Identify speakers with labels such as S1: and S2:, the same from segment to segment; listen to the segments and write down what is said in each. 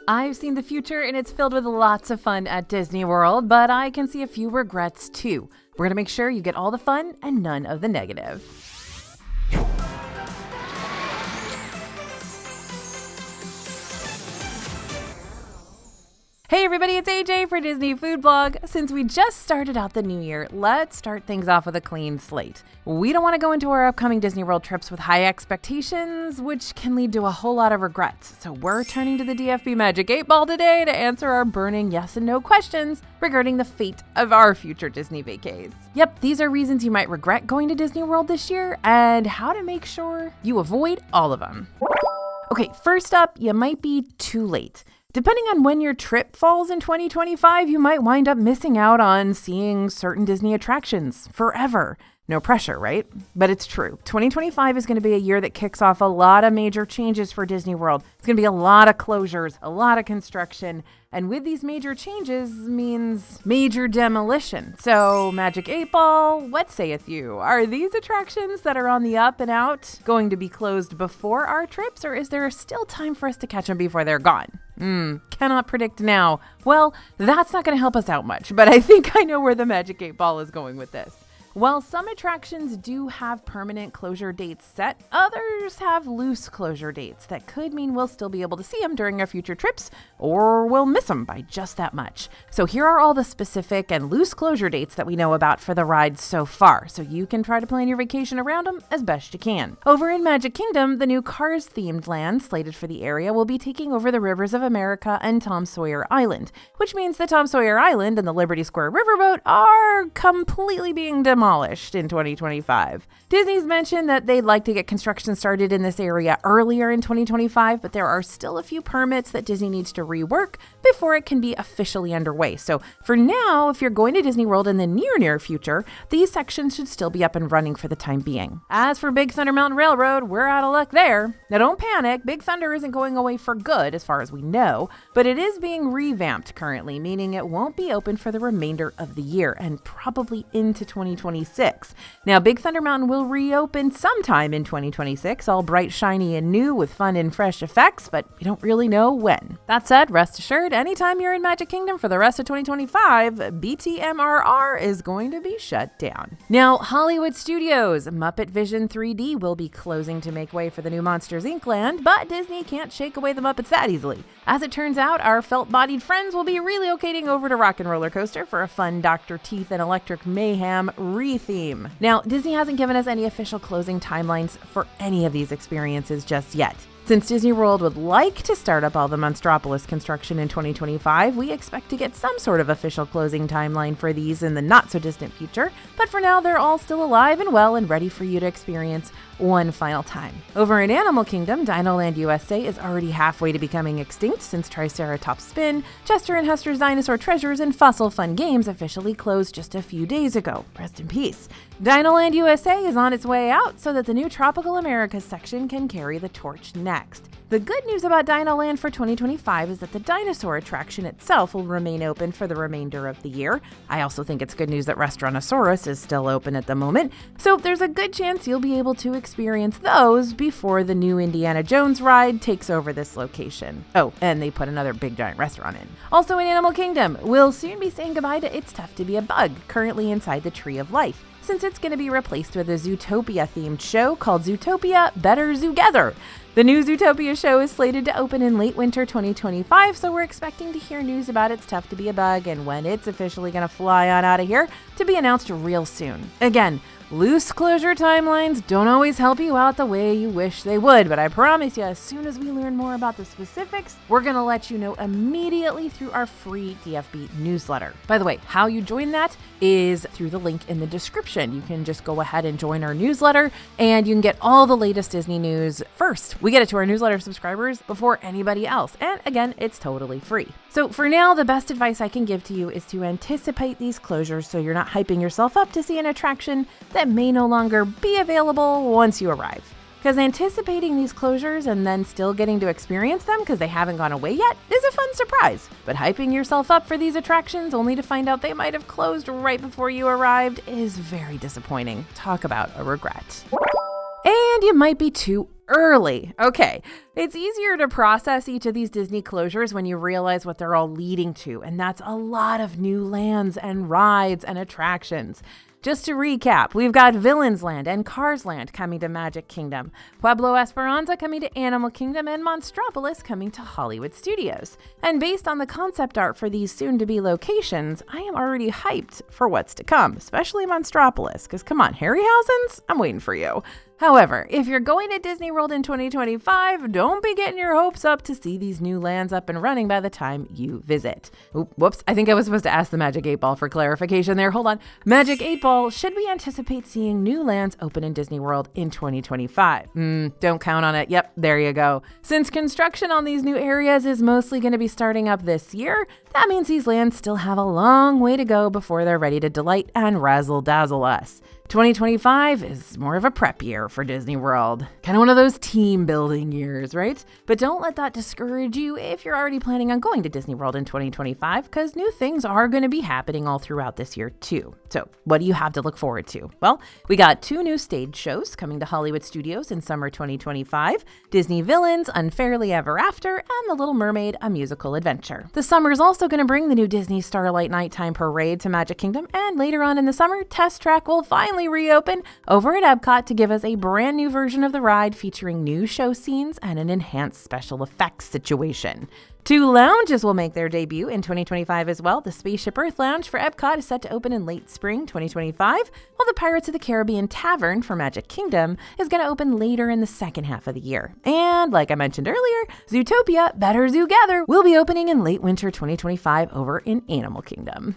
S1: I've seen the future and it's filled with lots of fun at Disney World, but I can see a few regrets too. We're going to make sure you get all the fun and none of the negative. Hey everybody, it's AJ for Disney Food Blog. Since we just started out the new year, let's start things off with a clean slate. We don't want to go into our upcoming Disney World trips with high expectations, which can lead to a whole lot of regrets. So we're turning to the DFB Magic 8 Ball today to answer our burning yes and no questions regarding the fate of our future Disney vacays. Yep, these are reasons you might regret going to Disney World this year and how to make sure you avoid all of them. Okay, first up, you might be too late. Depending on when your trip falls in 2025, you might wind up missing out on seeing certain Disney attractions forever. No pressure, right? But it's true. 2025 is going to be a year that kicks off a lot of major changes for Disney World. It's going to be a lot of closures, a lot of construction, and with these major changes means major demolition. So, Magic 8 Ball, what saith you? Are these attractions that are on the up and out going to be closed before our trips, or is there still time for us to catch them before they're gone? Cannot predict now. Well, that's not going to help us out much, but I think I know where the Magic 8 Ball is going with this. While some attractions do have permanent closure dates set, others have loose closure dates that could mean we'll still be able to see them during our future trips, or we'll miss them by just that much. So here are all the specific and loose closure dates that we know about for the rides so far, so you can try to plan your vacation around them as best you can. Over in Magic Kingdom, the new Cars-themed land slated for the area will be taking over the Rivers of America and Tom Sawyer Island, which means that Tom Sawyer Island and the Liberty Square Riverboat are completely being demolished in 2025. Disney's mentioned that they'd like to get construction started in this area earlier in 2025, but there are still a few permits that Disney needs to rework before it can be officially underway. So for now, if you're going to Disney World in the near future, these sections should still be up and running for the time being. As for Big Thunder Mountain Railroad, we're out of luck there. Now don't panic, Big Thunder isn't going away for good as far as we know, but it is being revamped currently, meaning it won't be open for the remainder of the year and probably into 2026. Now, Big Thunder Mountain will reopen sometime in 2026, all bright, shiny, and new with fun and fresh effects, but we don't really know when. That said, rest assured, anytime you're in Magic Kingdom for the rest of 2025, BTMRR is going to be shut down. Now, Hollywood Studios, Muppet Vision 3D will be closing to make way for the new Monsters, Inc. land, but Disney can't shake away the Muppets that easily. As it turns out, our felt-bodied friends will be relocating over to Rock 'n' Roller Coaster for a fun Dr. Teeth and Electric Mayhem re-theme. Now, Disney hasn't given us any official closing timelines for any of these experiences just yet. Since Disney World would like to start up all the Monstropolis construction in 2025, we expect to get some sort of official closing timeline for these in the not-so-distant future, but for now they're all still alive and well and ready for you to experience one final time. Over in Animal Kingdom, Dinoland USA is already halfway to becoming extinct since Triceratops Spin, Chester and Hester's Dinosaur Treasures, and Fossil Fun Games officially closed just a few days ago. Rest in peace. Dinoland USA is on its way out so that the new Tropical Americas section can carry the torch next. The good news about Dinoland for 2025 is that the dinosaur attraction itself will remain open for the remainder of the year. I also think it's good news that Restaurantosaurus is still open at the moment, so there's a good chance you'll be able to experience those before the new Indiana Jones ride takes over this location. Oh, and they put another big giant restaurant in. Also in Animal Kingdom, we'll soon be saying goodbye to It's Tough to Be a Bug, currently inside the Tree of Life, since it's going to be replaced with a Zootopia-themed show called Zootopia Better Zoogether. The new Zootopia show is slated to open in late winter 2025, so we're expecting to hear news about It's Tough to Be a Bug and when it's officially going to fly on out of here to be announced real soon. Again, loose closure timelines don't always help you out the way you wish they would, but I promise you, as soon as we learn more about the specifics, we're going to let you know immediately through our free DFB newsletter. By the way, how you join that is through the link in the description. You can just go ahead and join our newsletter, and you can get all the latest Disney news first. We get it to our newsletter subscribers before anybody else, and again, it's totally free. So for now, the best advice I can give to you is to anticipate these closures so you're not hyping yourself up to see an attraction that may no longer be available once you arrive. Because anticipating these closures and then still getting to experience them because they haven't gone away yet is a fun surprise. But hyping yourself up for these attractions only to find out they might have closed right before you arrived is very disappointing. Talk about a regret. And you might be too early. Okay, it's easier to process each of these Disney closures when you realize what they're all leading to, and that's a lot of new lands and rides and attractions. Just to recap, we've got Villains Land and Cars Land coming to Magic Kingdom, Pueblo Esperanza coming to Animal Kingdom, and Monstropolis coming to Hollywood Studios. And based on the concept art for these soon-to-be locations, I am already hyped for what's to come, especially Monstropolis, because come on, Harryhausen's? I'm waiting for you. However, if you're going to Disney World in 2025, don't be getting your hopes up to see these new lands up and running by the time you visit. Whoops, I think I was supposed to ask the Magic 8 Ball for clarification there. Hold on. Magic 8 Ball, should we anticipate seeing new lands open in Disney World in 2025? Don't count on it. Yep, there you go. Since construction on these new areas is mostly going to be starting up this year, that means these lands still have a long way to go before they're ready to delight and razzle-dazzle us. 2025 is more of a prep year for Disney World. Kind of one of those team building years, right? But don't let that discourage you if you're already planning on going to Disney World in 2025, because new things are going to be happening all throughout this year too. So what do you have to look forward to? Well, we got 2 new stage shows coming to Hollywood Studios in summer 2025, Disney Villains, Unfairly Ever After, and The Little Mermaid, A Musical Adventure. The summer is also going to bring the new Disney Starlight Nighttime Parade to Magic Kingdom, and later on in the summer, Test Track will finally reopen over at Epcot to give us a brand new version of the ride featuring new show scenes and an enhanced special effects situation. 2 lounges will make their debut in 2025 as well. The Spaceship Earth Lounge for Epcot is set to open in late spring 2025, while the Pirates of the Caribbean Tavern for Magic Kingdom is going to open later in the second half of the year. And like I mentioned earlier, Zootopia Better Zoo Gather will be opening in late winter 2025 over in Animal Kingdom.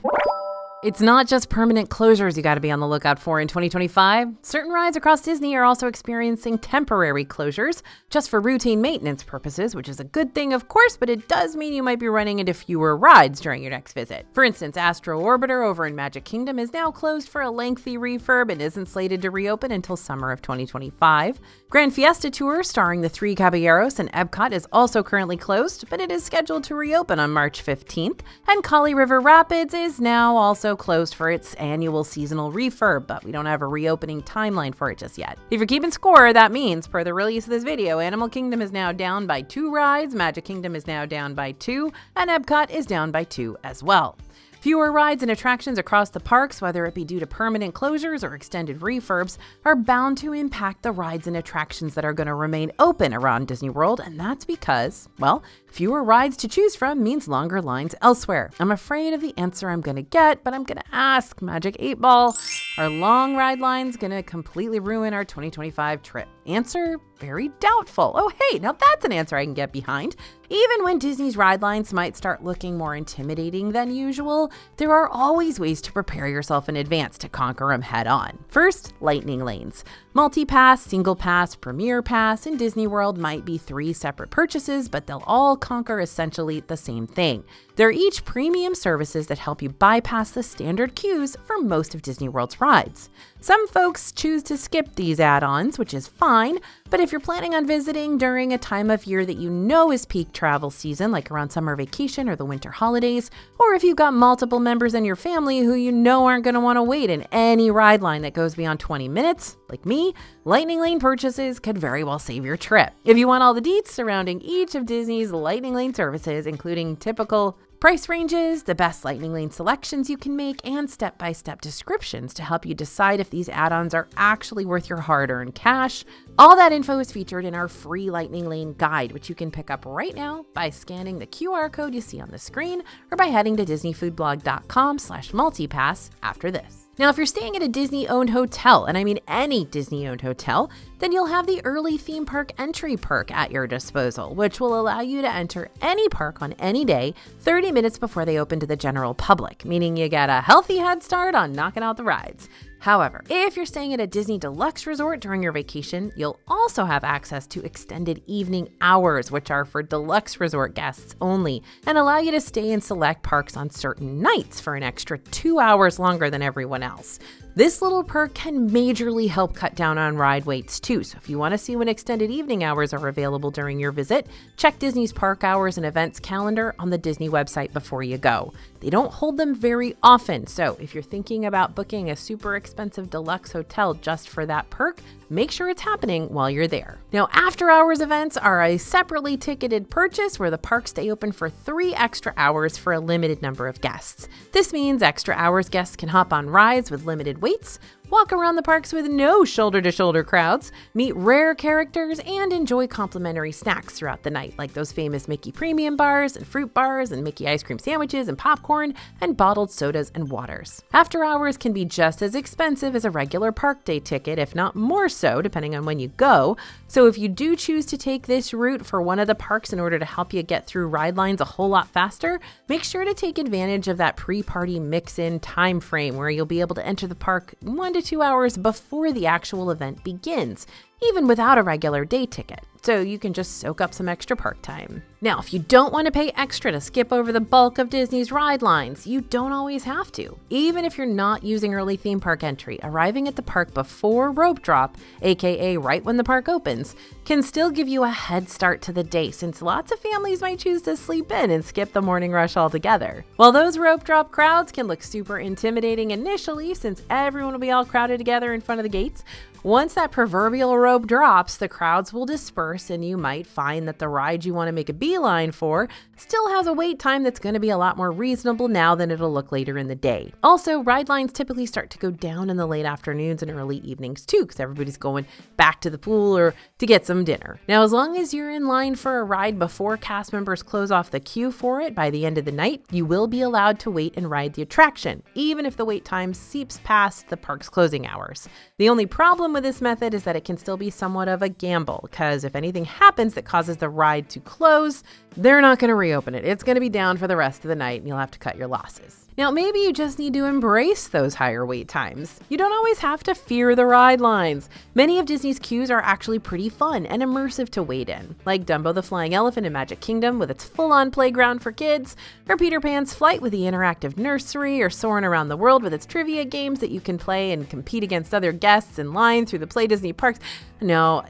S1: It's not just permanent closures you got to be on the lookout for in 2025. Certain rides across Disney are also experiencing temporary closures just for routine maintenance purposes, which is a good thing, of course, but it does mean you might be running into fewer rides during your next visit. For instance, Astro Orbiter over in Magic Kingdom is now closed for a lengthy refurb and isn't slated to reopen until summer of 2025. Grand Fiesta Tour starring the 3 Caballeros and Epcot is also currently closed, but it is scheduled to reopen on March 15th. And Kali River Rapids is now also closed for its annual seasonal refurb, but we don't have a reopening timeline for it just yet. If you're keeping score, that means, per the release of this video, Animal Kingdom is now down by 2 rides, Magic Kingdom is now down by 2, and Epcot is down by 2 as well. Fewer rides and attractions across the parks, whether it be due to permanent closures or extended refurbs, are bound to impact the rides and attractions that are going to remain open around Disney World, and that's because, well, fewer rides to choose from means longer lines elsewhere. I'm afraid of the answer I'm going to get, but I'm going to ask Magic 8 Ball, are long ride lines going to completely ruin our 2025 trip? Answer, very doubtful. Oh, hey, now that's an answer I can get behind. Even when Disney's ride lines might start looking more intimidating than usual, there are always ways to prepare yourself in advance to conquer them head on. First, lightning lanes. Multi-pass, single pass, premier pass, and Disney World might be 3 separate purchases, but they'll all conquer essentially the same thing. They're each premium services that help you bypass the standard queues for most of Disney World's rides. Some folks choose to skip these add-ons, which is fine, but if you're planning on visiting during a time of year that you know is peak travel season, like around summer vacation or the winter holidays, or if you've got multiple members in your family who you know aren't going to want to wait in any ride line that goes beyond 20 minutes, like me, Lightning Lane purchases could very well save your trip. If you want all the deets surrounding each of Disney's Lightning Lane services, including typical price ranges, the best Lightning Lane selections you can make, and step-by-step descriptions to help you decide if these add-ons are actually worth your hard-earned cash. All that info is featured in our free Lightning Lane guide, which you can pick up right now by scanning the QR code you see on the screen or by heading to disneyfoodblog.com/multipass after this. Now, if you're staying at a Disney-owned hotel, and I mean any Disney-owned hotel, then you'll have the early theme park entry perk at your disposal, which will allow you to enter any park on any day 30 minutes before they open to the general public, meaning you get a healthy head start on knocking out the rides. However, if you're staying at a Disney Deluxe resort during your vacation, you'll also have access to extended evening hours, which are for Deluxe resort guests only, and allow you to stay in select parks on certain nights for an extra 2 hours longer than everyone else. This little perk can majorly help cut down on ride waits too, so if you want to see when extended evening hours are available during your visit, check Disney's park hours and events calendar on the Disney website before you go. They don't hold them very often, so if you're thinking about booking a super expensive deluxe hotel just for that perk, make sure it's happening while you're there. Now, after-hours events are a separately ticketed purchase where the parks stay open for 3 extra hours for a limited number of guests. This means extra hours guests can hop on rides with limited waits, walk around the parks with no shoulder-to-shoulder crowds, meet rare characters, and enjoy complimentary snacks throughout the night, like those famous Mickey Premium bars and fruit bars and Mickey ice cream sandwiches and popcorn and bottled sodas and waters. After hours can be just as expensive as a regular park day ticket, if not more so, depending on when you go. So if you do choose to take this route for one of the parks in order to help you get through ride lines a whole lot faster, make sure to take advantage of that pre-party mix-in time frame where you'll be able to enter the park 1 to 2 hours before the actual event begins, even without a regular day ticket, so you can just soak up some extra park time. Now, if you don't want to pay extra to skip over the bulk of Disney's ride lines, you don't always have to. Even if you're not using early theme park entry, arriving at the park before rope drop, aka right when the park opens, can still give you a head start to the day, since lots of families might choose to sleep in and skip the morning rush altogether. While those rope drop crowds can look super intimidating initially, since everyone will be all crowded together in front of the gates, once that proverbial rope drops, the crowds will disperse and you might find that the ride you want to make a beeline for still has a wait time that's going to be a lot more reasonable now than it'll look later in the day. Also, ride lines typically start to go down in the late afternoons and early evenings too, because everybody's going back to the pool or to get some dinner. Now, as long as you're in line for a ride before cast members close off the queue for it by the end of the night, you will be allowed to wait and ride the attraction, even if the wait time seeps past the park's closing hours. The only problem with this method is that it can still be somewhat of a gamble, because if anything happens that causes the ride to close, they're not going to reopen it. It's going to be down for the rest of the night and you'll have to cut your losses. Now, maybe you just need to embrace those higher wait times. You don't always have to fear the ride lines. Many of Disney's queues are actually pretty fun and immersive to wait in, like Dumbo the Flying Elephant in Magic Kingdom with its full-on playground for kids, or Peter Pan's Flight with the interactive nursery, or Soarin' Around the World with its trivia games that you can play and compete against other guests in line through the Play Disney parks. No,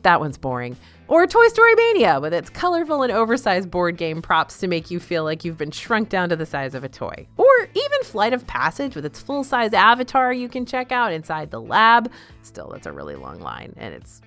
S1: that one's boring. Or Toy Story Mania with its colorful and oversized board game props to make you feel like you've been shrunk down to the size of a toy. Or even Flight of Passage with its full-size avatar you can check out inside the lab. Still, that's a really long line and it's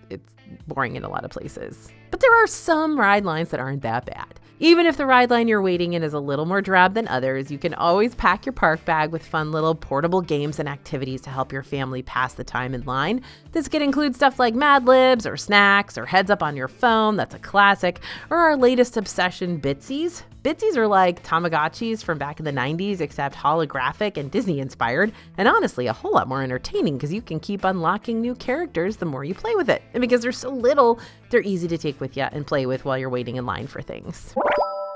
S1: boring in a lot of places. But there are some ride lines that aren't that bad. Even if the ride line you're waiting in is a little more drab than others, you can always pack your park bag with fun little portable games and activities to help your family pass the time in line. This could include stuff like Mad Libs or snacks or Heads Up on your phone, that's a classic, or our latest obsession, Bitsies. Bitsies are like Tamagotchis from back in the 90s, except holographic and Disney inspired, and honestly a whole lot more entertaining because you can keep unlocking new characters the more you play with it. And because they're so little, they're easy to take with you and play with while you're waiting in line for things.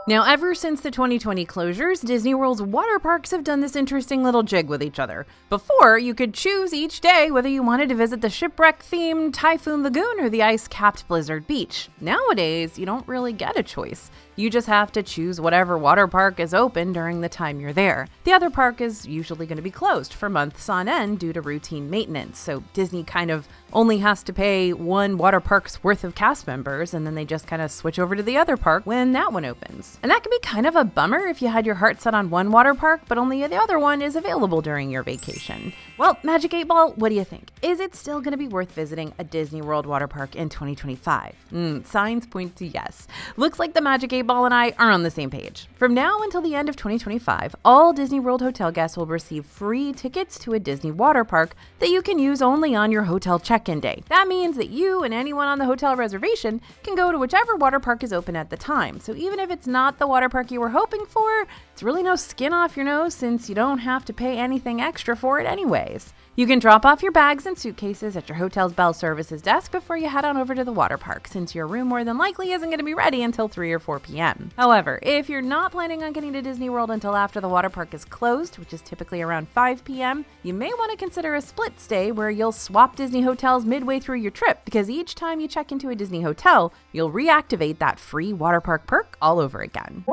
S1: Now, ever since the 2020 closures, Disney World's water parks have done this interesting little jig with each other. Before, you could choose each day whether you wanted to visit the shipwreck-themed Typhoon Lagoon or the ice-capped Blizzard Beach. Nowadays, you don't really get a choice. You just have to choose whatever water park is open during the time you're there. The other park is usually going to be closed for months on end due to routine maintenance, so Disney kind of only has to pay one water park's worth of cast members, and then they just kind of switch over to the other park when that one opens. And that can be kind of a bummer if you had your heart set on one water park, but only the other one is available during your vacation. Well, Magic 8 Ball, what do you think? Is it still going to be worth visiting a Disney World water park in 2025? Signs point to yes. Looks like the Magic 8 Ball and I are on the same page. From now until the end of 2025, all Disney World hotel guests will receive free tickets to a Disney water park that you can use only on your hotel check-in day. That means that you and anyone on the hotel reservation can go to whichever water park is open at the time. So even if it's not the water park you were hoping for, it's really no skin off your nose since you don't have to pay anything extra for it anyways. You can drop off your bags and suitcases at your hotel's bell services desk before you head on over to the water park, since your room more than likely isn't going to be ready until 3 or 4 p.m. However, if you're not planning on getting to Disney World until after the water park is closed, which is typically around 5 p.m., you may want to consider a split stay where you'll swap Disney hotels midway through your trip, because each time you check into a Disney hotel, you'll reactivate that free water park perk all over again.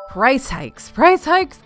S1: Price hikes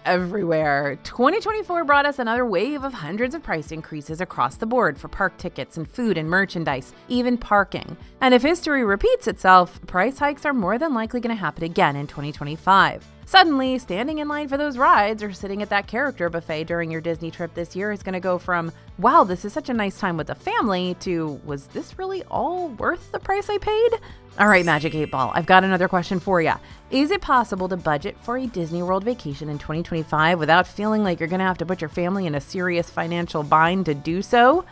S1: everywhere. 2024 brought us another wave of hundreds of price increases across the board for park tickets and food and merchandise, even parking. And if history repeats itself, price hikes are more than likely going to happen again in 2025. Suddenly, standing in line for those rides or sitting at that character buffet during your Disney trip this year is going to go from, wow, this is such a nice time with the family, to, was this really all worth the price I paid? All right, Magic 8 Ball, I've got another question for you. Is it possible to budget for a Disney World vacation in 2025 without feeling like you're going to have to put your family in a serious financial bind to do so?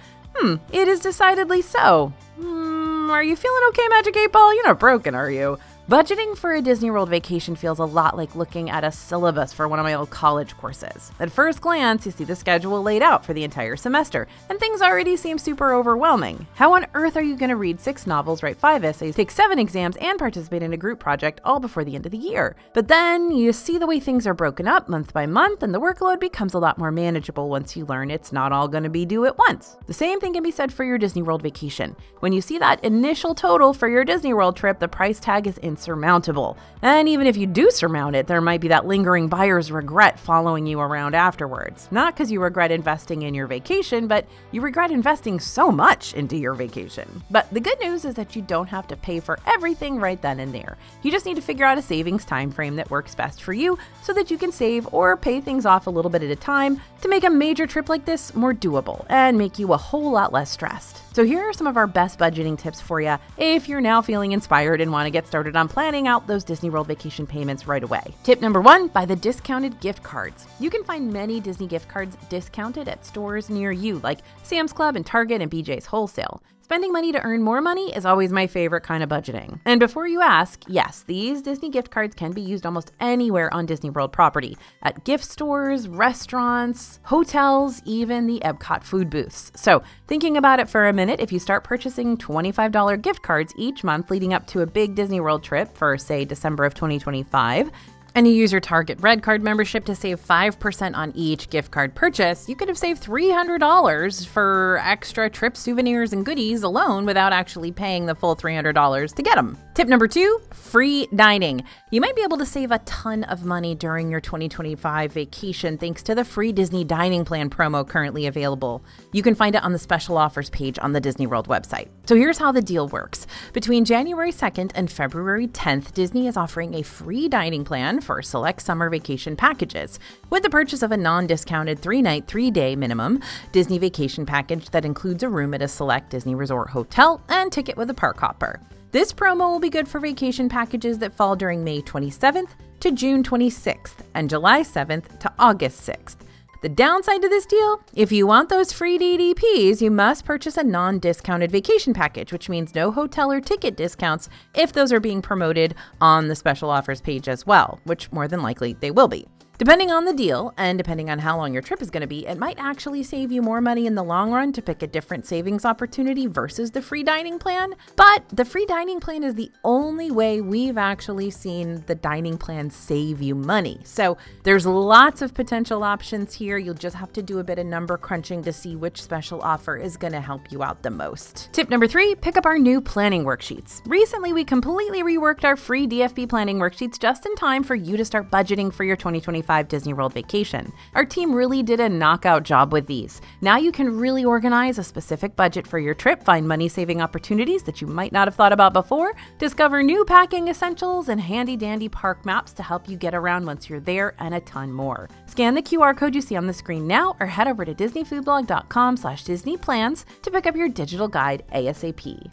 S1: It is decidedly so. Are you feeling okay, Magic 8 Ball? You're not broken, are you? Budgeting for a Disney World vacation feels a lot like looking at a syllabus for one of my old college courses. At first glance, you see the schedule laid out for the entire semester, and things already seem super overwhelming. How on earth are you going to read 6 novels, write 5 essays, take 7 exams, and participate in a group project all before the end of the year? But then you see the way things are broken up month by month, and the workload becomes a lot more manageable once you learn it's not all going to be due at once. The same thing can be said for your Disney World vacation. When you see that initial total for your Disney World trip, the price tag is insurmountable. And even if you do surmount it, there might be that lingering buyer's regret following you around afterwards. Not because you regret investing in your vacation, but you regret investing so much into your vacation. But the good news is that you don't have to pay for everything right then and there. You just need to figure out a savings time frame that works best for you so that you can save or pay things off a little bit at a time to make a major trip like this more doable and make you a whole lot less stressed. So here are some of our best budgeting tips for you if you're now feeling inspired and want to get started on planning out those Disney World vacation payments right away. Tip number 1, buy the discounted gift cards. You can find many Disney gift cards discounted at stores near you, like Sam's Club and Target and BJ's Wholesale. Spending money to earn more money is always my favorite kind of budgeting. And before you ask, yes, these Disney gift cards can be used almost anywhere on Disney World property, at gift stores, restaurants, hotels, even the Epcot food booths. So thinking about it for a minute, if you start purchasing $25 gift cards each month leading up to a big Disney World trip for, say, December of 2025, and you use your Target Red Card membership to save 5% on each gift card purchase, you could have saved $300 for extra trip souvenirs and goodies alone without actually paying the full $300 to get them. Tip number 2, free dining. You might be able to save a ton of money during your 2025 vacation thanks to the free Disney Dining Plan promo currently available. You can find it on the special offers page on the Disney World website. So here's how the deal works. Between January 2nd and February 10th, Disney is offering a free dining plan for select summer vacation packages with the purchase of a non-discounted 3-night, 3-day minimum Disney vacation package that includes a room at a select Disney Resort hotel and ticket with a park hopper. This promo will be good for vacation packages that fall during May 27th to June 26th and July 7th to August 6th. The downside to this deal, if you want those free DDPs, you must purchase a non-discounted vacation package, which means no hotel or ticket discounts if those are being promoted on the special offers page as well, which more than likely they will be. Depending on the deal and depending on how long your trip is going to be, it might actually save you more money in the long run to pick a different savings opportunity versus the free dining plan. But the free dining plan is the only way we've actually seen the dining plan save you money. So there's lots of potential options here. You'll just have to do a bit of number crunching to see which special offer is going to help you out the most. Tip number 3, pick up our new planning worksheets. Recently, we completely reworked our free DFB planning worksheets just in time for you to start budgeting for your 2025 Disney World vacation. Our team really did a knockout job with these. Now you can really organize a specific budget for your trip, find money-saving opportunities that you might not have thought about before, discover new packing essentials and handy-dandy park maps to help you get around once you're there, and a ton more. Scan the QR code you see on the screen now or head over to disneyfoodblog.com/disneyplans to pick up your digital guide ASAP.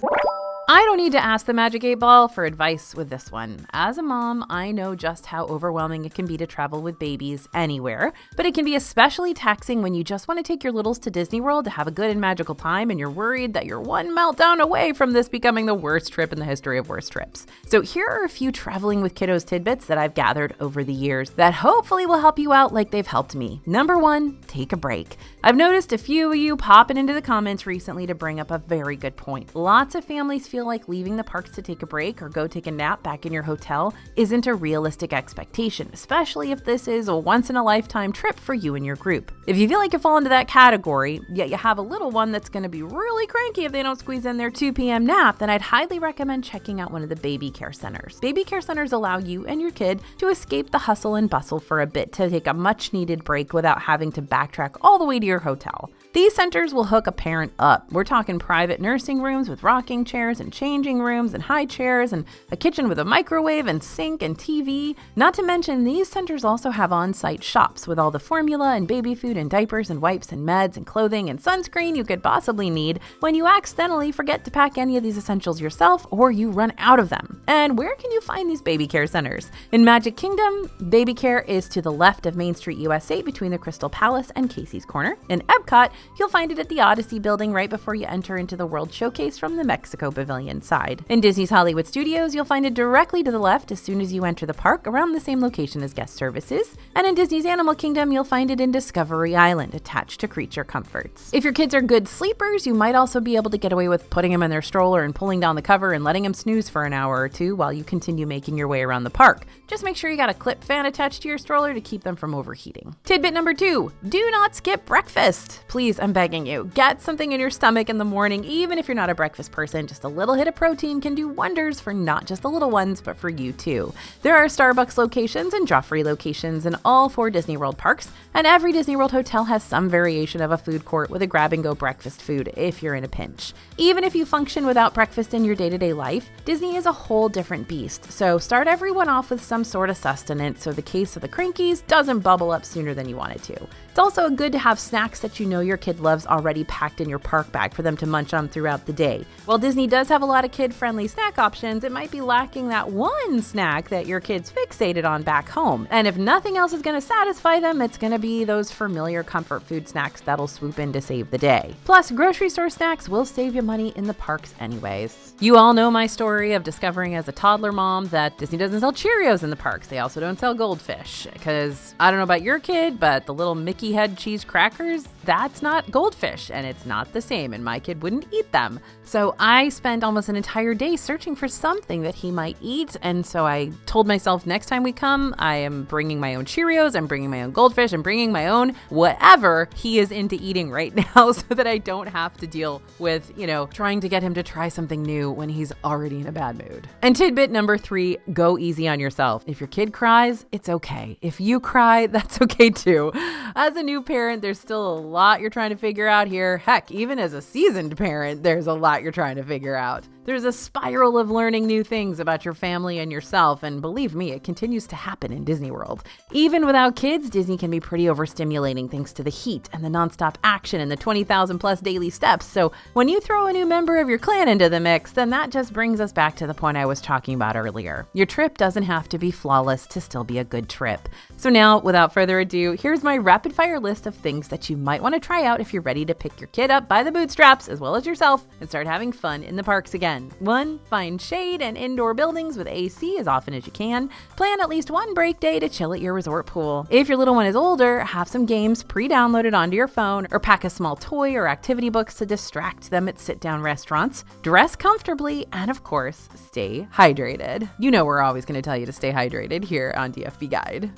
S1: I don't need to ask the Magic 8 Ball for advice with this one. As a mom, I know just how overwhelming it can be to travel with babies anywhere, but it can be especially taxing when you just want to take your littles to Disney World to have a good and magical time and you're worried that you're one meltdown away from this becoming the worst trip in the history of worst trips. So here are a few traveling with kiddos tidbits that I've gathered over the years that hopefully will help you out like they've helped me. Number 1, take a break. I've noticed a few of you popping into the comments recently to bring up a very good point. Lots of families feel like leaving the parks to take a break or go take a nap back in your hotel isn't a realistic expectation, especially if this is a once-in-a-lifetime trip for you and your group. If you feel like you fall into that category, yet you have a little one that's going to be really cranky if they don't squeeze in their 2 p.m. nap, then I'd highly recommend checking out one of the baby care centers. Baby care centers allow you and your kid to escape the hustle and bustle for a bit to take a much-needed break without having to backtrack all the way to your hotel. These centers will hook a parent up. We're talking private nursing rooms with rocking chairs and changing rooms and high chairs and a kitchen with a microwave and sink and TV. Not to mention, these centers also have on-site shops with all the formula and baby food and diapers and wipes and meds and clothing and sunscreen you could possibly need when you accidentally forget to pack any of these essentials yourself or you run out of them. And where can you find these baby care centers? In Magic Kingdom, baby care is to the left of Main Street USA between the Crystal Palace and Casey's Corner. In Epcot, you'll find it at the Odyssey building right before you enter into the World Showcase from the Mexico Pavilion side. In Disney's Hollywood Studios, you'll find it directly to the left as soon as you enter the park, around the same location as guest services. And in Disney's Animal Kingdom, you'll find it in Discovery Island, attached to Creature Comforts. If your kids are good sleepers, you might also be able to get away with putting them in their stroller and pulling down the cover and letting them snooze for an hour or two while you continue making your way around the park. Just make sure you got a clip fan attached to your stroller to keep them from overheating. Tidbit number 2, do not skip breakfast. Please, I'm begging you, get something in your stomach in the morning, even if you're not a breakfast person. Just a little hit of protein can do wonders for not just the little ones, but for you too. There are Starbucks locations and Joffrey locations in all 4 Disney World parks, and every Disney World hotel has some variation of a food court with a grab-and-go breakfast food if you're in a pinch. Even if you function without breakfast in your day-to-day life, Disney is a whole different beast, so start everyone off with some sort of sustenance so the case of the Crankies doesn't bubble up sooner than you want it to. It's also good to have snacks that you know your kid loves already packed in your park bag for them to munch on throughout the day. While Disney does have a lot of kid-friendly snack options, it might be lacking that one snack that your kid's fixated on back home. And if nothing else is going to satisfy them, it's going to be those familiar comfort food snacks that'll swoop in to save the day. Plus, grocery store snacks will save you money in the parks anyways. You all know my story of discovering as a toddler mom that Disney doesn't sell Cheerios in the parks. They also don't sell Goldfish, because I don't know about your kid, but the little Mickey head cheese crackers, that's not Goldfish, and it's not the same, and my kid wouldn't eat them. So I spent almost an entire day searching for something that he might eat, and so I told myself next time we come, I am bringing my own Cheerios, I'm bringing my own Goldfish, I'm bringing my own whatever he is into eating right now so that I don't have to deal with, trying to get him to try something new when he's already in a bad mood. And tidbit number 3, go easy on yourself. If your kid cries, it's okay. If you cry, that's okay too. As a new parent, there's still a lot you're trying to figure out here. Heck, even as a seasoned parent, there's a lot you're trying to figure out. There's a spiral of learning new things about your family and yourself, and believe me, it continues to happen in Disney World. Even without kids, Disney can be pretty overstimulating thanks to the heat and the nonstop action and the 20,000 plus daily steps. So when you throw a new member of your clan into the mix, then that just brings us back to the point I was talking about earlier. Your trip doesn't have to be flawless to still be a good trip. So now, without further ado, here's my rapid fire list of things that you might want to try out if you're ready to pick your kid up by the bootstraps as well as yourself and start having fun in the parks again. 1, find shade and indoor buildings with AC as often as you can. Plan at least one break day to chill at your resort pool. If your little one is older, have some games pre-downloaded onto your phone or pack a small toy or activity books to distract them at sit-down restaurants. Dress comfortably and, of course, stay hydrated. You know we're always going to tell you to stay hydrated here on DFB Guide.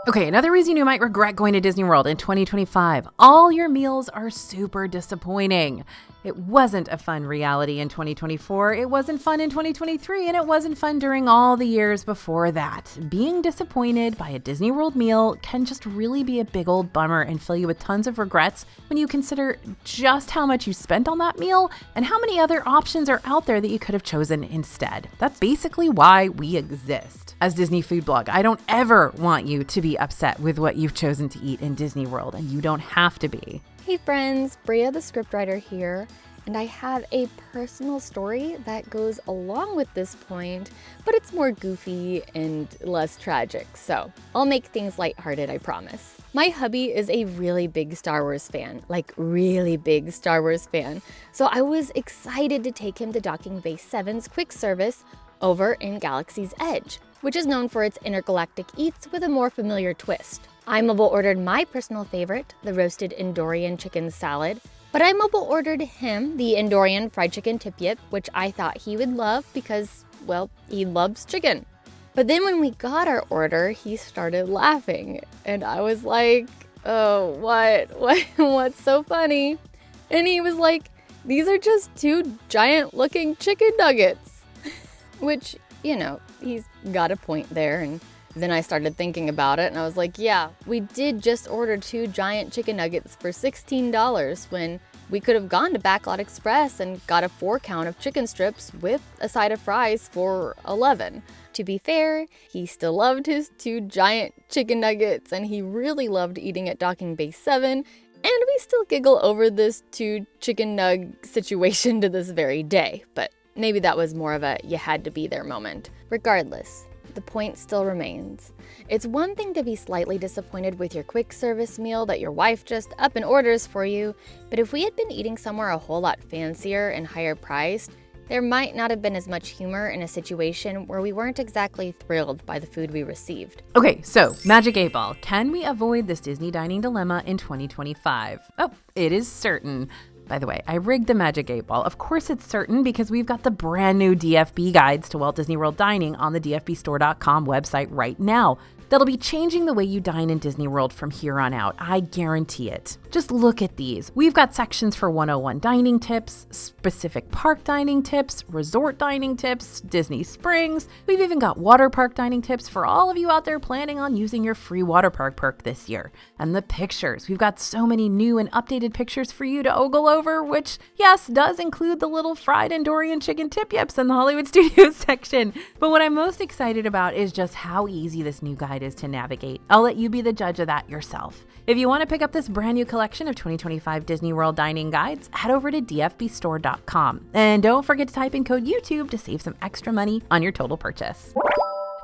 S1: Okay, another reason you might regret going to Disney World in 2025. All your meals are super disappointing. It wasn't a fun reality in 2024, it wasn't fun in 2023, and it wasn't fun during all the years before that. Being disappointed by a Disney World meal can just really be a big old bummer and fill you with tons of regrets when you consider just how much you spent on that meal and how many other options are out there that you could have chosen instead. That's basically why we exist. As Disney Food Blog, I don't ever want you to be upset with what you've chosen to eat in Disney World, and you don't have to be.
S2: Hey friends, Bria the scriptwriter here, and I have a personal story that goes along with this point, but it's more goofy and less tragic, so I'll make things lighthearted, I promise. My hubby is a really big Star Wars fan, like really big Star Wars fan, so I was excited to take him to Docking Bay 7's quick service over in Galaxy's Edge, which is known for its intergalactic eats with a more familiar twist. I mobile ordered my personal favorite, the roasted Endorian chicken salad, but I mobile ordered him the Endorian fried chicken tip yip, which I thought he would love because, well, he loves chicken. But then when we got our order, he started laughing, and I was like, oh, what's so funny? And he was like, these are just 2 giant looking chicken nuggets, which, he's got a point there, and Then I started thinking about it and I was like, yeah, we did just order 2 giant chicken nuggets for $16 when we could have gone to Backlot Express and got a 4-count of chicken strips with a side of fries for $11. To be fair, he still loved his 2 giant chicken nuggets and he really loved eating at Docking Bay 7, and we still giggle over this 2 chicken nug situation to this very day, but maybe that was more of a you had to be there moment. Regardless, the point still remains. It's one thing to be slightly disappointed with your quick service meal that your wife just up and orders for you, but if we had been eating somewhere a whole lot fancier and higher priced, there might not have been as much humor in a situation where we weren't exactly thrilled by the food we received.
S1: Okay, so Magic 8 Ball. Can we avoid this Disney dining dilemma in 2025? Oh, it is certain. By the way, I rigged the Magic 8 Ball. Of course it's certain because we've got the brand new DFB guides to Walt Disney World dining on the dfbstore.com website right now. That'll be changing the way you dine in Disney World from here on out. I guarantee it. Just look at these. We've got sections for 101 dining tips, specific park dining tips, resort dining tips, Disney Springs. We've even got water park dining tips for all of you out there planning on using your free water park perk this year. And the pictures. We've got so many new and updated pictures for you to ogle over, which, yes, does include the little fried and Dorian chicken tip yips in the Hollywood Studios section. But what I'm most excited about is just how easy this new guide is to navigate. I'll let you be the judge of that yourself. If you want to pick up this brand new collection of 2025 Disney World dining guides, head over to dfbstore.com. And don't forget to type in code YouTube to save some extra money on your total purchase.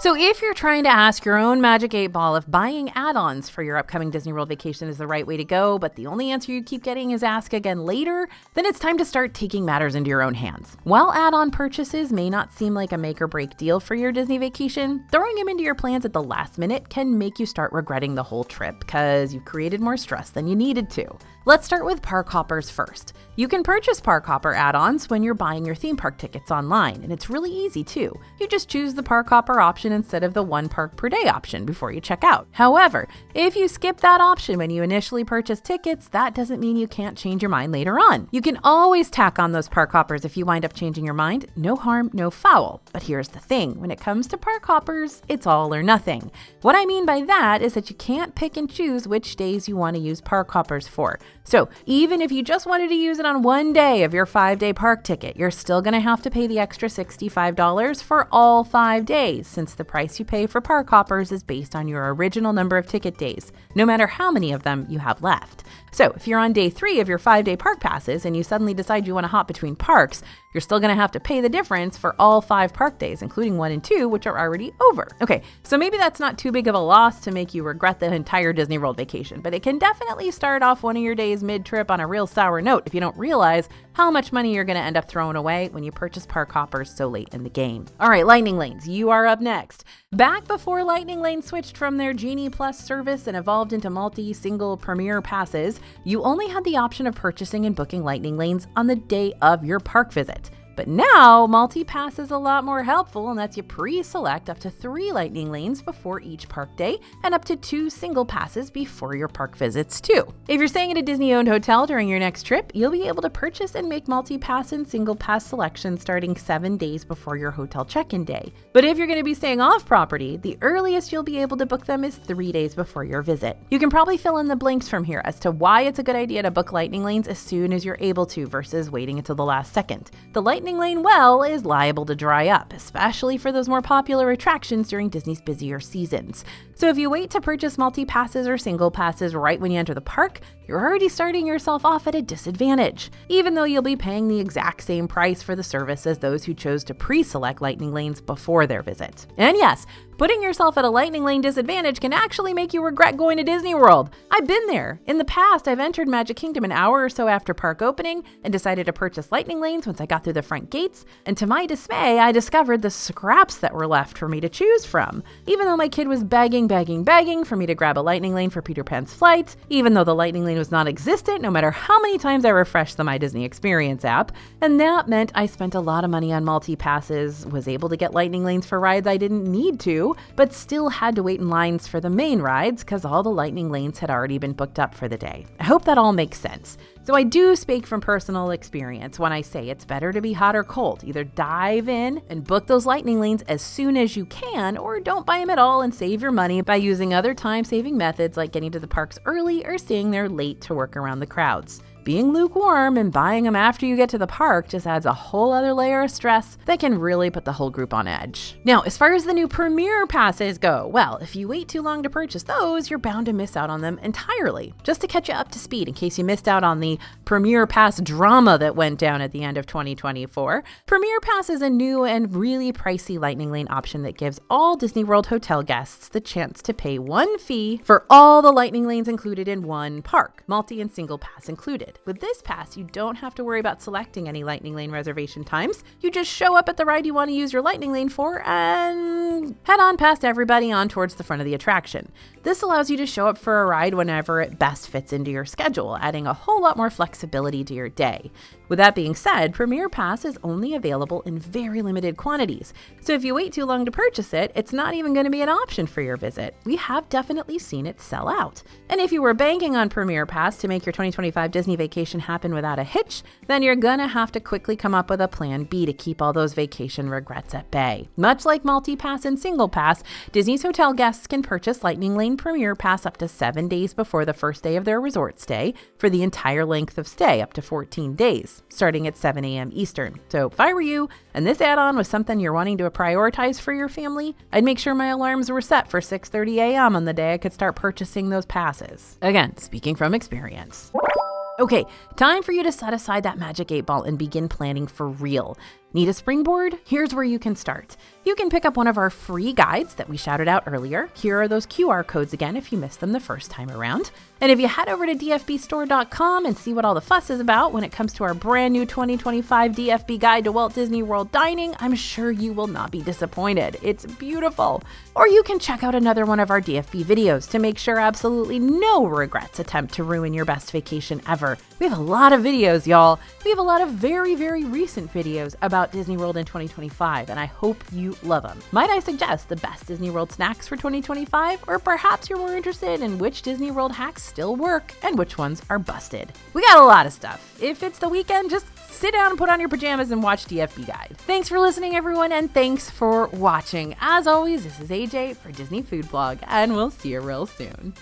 S1: So if you're trying to ask your own Magic 8 Ball if buying add-ons for your upcoming Disney World vacation is the right way to go, but the only answer you keep getting is ask again later, then it's time to start taking matters into your own hands. While add-on purchases may not seem like a make or break deal for your Disney vacation, throwing them into your plans at the last minute can make you start regretting the whole trip because you've created more stress than you needed to. Let's start with Park Hoppers first. You can purchase Park Hopper add-ons when you're buying your theme park tickets online, and it's really easy too. You just choose the Park Hopper option instead of the 1 park per day option before you check out. However, if you skip that option when you initially purchase tickets, that doesn't mean you can't change your mind later on. You can always tack on those Park Hoppers if you wind up changing your mind. No harm, no foul. But here's the thing, when it comes to Park Hoppers, it's all or nothing. What I mean by that is that you can't pick and choose which days you want to use Park Hoppers for. So even if you just wanted to use it on one day of your 5-day park ticket, you're still going to have to pay the extra $65 for all 5 days, since the price you pay for Park Hoppers is based on your original number of ticket days, no matter how many of them you have left. So if you're on day 3 of your 5-day park passes and you suddenly decide you want to hop between parks, you're still going to have to pay the difference for all 5 park days, including 1 and 2, which are already over. Okay, so maybe that's not too big of a loss to make you regret the entire Disney World vacation, but it can definitely start off one of your days mid-trip on a real sour note if you don't realize how much money you're going to end up throwing away when you purchase Park Hoppers so late in the game. All right, Lightning Lanes, you are up next. Back before Lightning Lane switched from their Genie Plus service and evolved into multi-single Premier passes, you only had the option of purchasing and booking Lightning Lanes on the day of your park visit. But now, Multi-Pass is a lot more helpful and lets you pre-select up to 3 Lightning Lanes before each park day and up to 2 single passes before your park visits too. If you're staying at a Disney-owned hotel during your next trip, you'll be able to purchase and make Multi-Pass and single pass selections starting 7 days before your hotel check-in day. But if you're going to be staying off-property, the earliest you'll be able to book them is 3 days before your visit. You can probably fill in the blanks from here as to why it's a good idea to book Lightning Lanes as soon as you're able to versus waiting until the last second. The Lightning Lane well is liable to dry up, especially for those more popular attractions during Disney's busier seasons. So if you wait to purchase multi-passes or single passes right when you enter the park, you're already starting yourself off at a disadvantage, even though you'll be paying the exact same price for the service as those who chose to pre-select Lightning Lanes before their visit. And yes, putting yourself at a Lightning Lane disadvantage can actually make you regret going to Disney World. I've been there. In the past, I've entered Magic Kingdom an hour or so after park opening and decided to purchase Lightning Lanes once I got through the front gates, and to my dismay, I discovered the scraps that were left for me to choose from. Even though my kid was begging for me to grab a Lightning Lane for Peter Pan's flight, even though the Lightning Lane was non-existent no matter how many times I refreshed the My Disney Experience app, and that meant I spent a lot of money on multi-passes, was able to get Lightning Lanes for rides I didn't need to, but still had to wait in lines for the main rides because all the Lightning Lanes had already been booked up for the day. I hope that all makes sense. So I do speak from personal experience when I say it's better to be hot or cold. Either dive in and book those lightning lanes as soon as you can, or don't buy them at all and save your money by using other time-saving methods like getting to the parks early or staying there late to work around the crowds. Being lukewarm and buying them after you get to the park just adds a whole other layer of stress that can really put the whole group on edge. Now, as far as the new Premier Passes go, well, if you wait too long to purchase those, you're bound to miss out on them entirely. Just to catch you up to speed in case you missed out on the Premier Pass drama that went down at the end of 2024, Premier Pass is a new and really pricey Lightning Lane option that gives all Disney World hotel guests the chance to pay one fee for all the Lightning Lanes included in one park, multi and single pass included. With this pass, you don't have to worry about selecting any Lightning Lane reservation times. You just show up at the ride you want to use your Lightning Lane for and head on past everybody on towards the front of the attraction. This allows you to show up for a ride whenever it best fits into your schedule, adding a whole lot more flexibility to your day. With that being said, Premier Pass is only available in very limited quantities, so if you wait too long to purchase it, it's not even going to be an option for your visit. We have definitely seen it sell out. And if you were banking on Premier Pass to make your 2025 Disney vacation happen without a hitch, then you're going to have to quickly come up with a plan B to keep all those vacation regrets at bay. Much like multi-pass and single pass, Disney's hotel guests can purchase Lightning Lane Premier Pass up to 7 days before the first day of their resort stay for the entire length of stay, up to 14 days, starting at 7 a.m. Eastern. So if I were you, and this add-on was something you're wanting to prioritize for your family, I'd make sure my alarms were set for 6:30 a.m. on the day I could start purchasing those passes. Again, speaking from experience. Okay, time for you to set aside that magic 8 ball and begin planning for real. Need a springboard? Here's where you can start. You can pick up one of our free guides that we shouted out earlier. Here are those QR codes again if you missed them the first time around. And if you head over to dfbstore.com and see what all the fuss is about when it comes to our brand new 2025 DFB Guide to Walt Disney World Dining, I'm sure you will not be disappointed. It's beautiful. Or you can check out another one of our DFB videos to make sure absolutely no regrets attempt to ruin your best vacation ever. We have a lot of videos, y'all. We have a lot of very, very recent videos about Disney World in 2025, and I hope you love them. Might I suggest the best Disney World snacks for 2025? Or perhaps you're more interested in which Disney World hacks still work and which ones are busted. We got a lot of stuff. If it's the weekend, just sit down and put on your pajamas and watch DFB Guide. Thanks for listening, everyone, and thanks for watching. As always, this is AJ for Disney Food Blog, and we'll see you real soon.